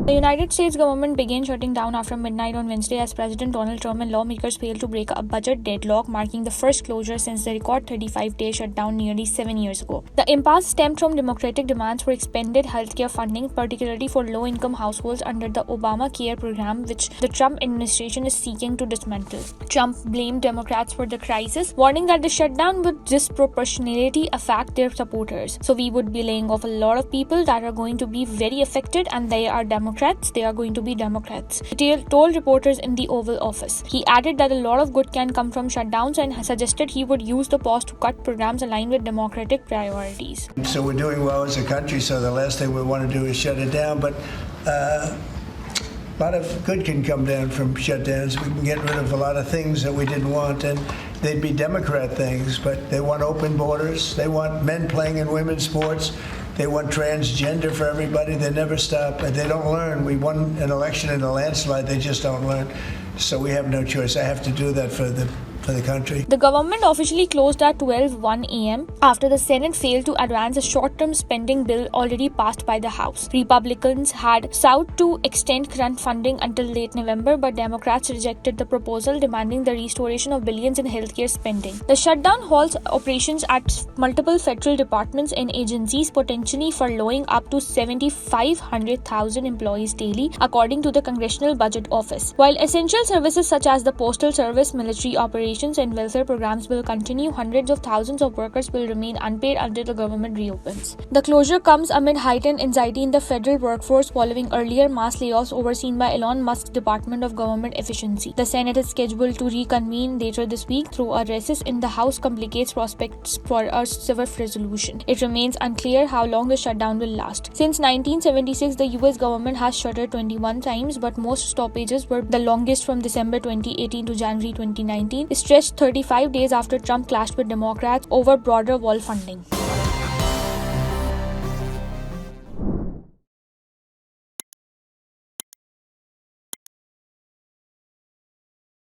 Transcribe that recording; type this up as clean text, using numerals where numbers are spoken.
The United States government began shutting down after midnight on Wednesday as President Donald Trump and lawmakers failed to break a budget deadlock, marking the first closure since the record 35-day shutdown nearly 7 years ago. The impasse stemmed from Democratic demands for expanded healthcare funding, particularly for low-income households under the Obamacare program, which the Trump administration is seeking to dismantle. Trump blamed Democrats for the crisis, warning that the shutdown would disproportionately affect their supporters. So we would be laying off a lot of people that are going to be very affected, and they are Democrats. They are going to be Democrats, he told reporters in the Oval Office. He added that a lot of good can come from shutdowns and suggested he would use the pause to cut programs aligned with Democratic priorities. So we're doing well as a country, so the last thing we want to do is shut it down, but a lot of good can come down from shutdowns. We can get rid of a lot of things that we didn't want, and they'd be Democrat things, but they want open borders. They want men playing in women's sports. They want transgender for everybody. They never stop, and they don't learn. We won an election in a landslide. They just don't learn. So we have no choice. I have to do that for the country. The government officially closed at 12:01 a.m. after the Senate failed to advance a short-term spending bill already passed by the House. Republicans had sought to extend current funding until late November, but Democrats rejected the proposal, demanding the restoration of billions in healthcare spending. The shutdown halts operations at multiple federal departments and agencies, potentially furloughing up to 7,500,000 employees daily, according to the Congressional Budget Office. While essential services such as the Postal Service, military operations, and welfare programs will continue, hundreds of thousands of workers will remain unpaid until the government reopens. The closure comes amid heightened anxiety in the federal workforce following earlier mass layoffs overseen by Elon Musk's Department of Government Efficiency. The Senate is scheduled to reconvene later this week, though a recess in the House complicates prospects for a swift resolution. It remains unclear how long the shutdown will last. Since 1976, the US government has shuttered 21 times, but most stoppages were the longest from December 2018 to January 2019. Stretched 35 days after Trump clashed with Democrats over broader wall funding.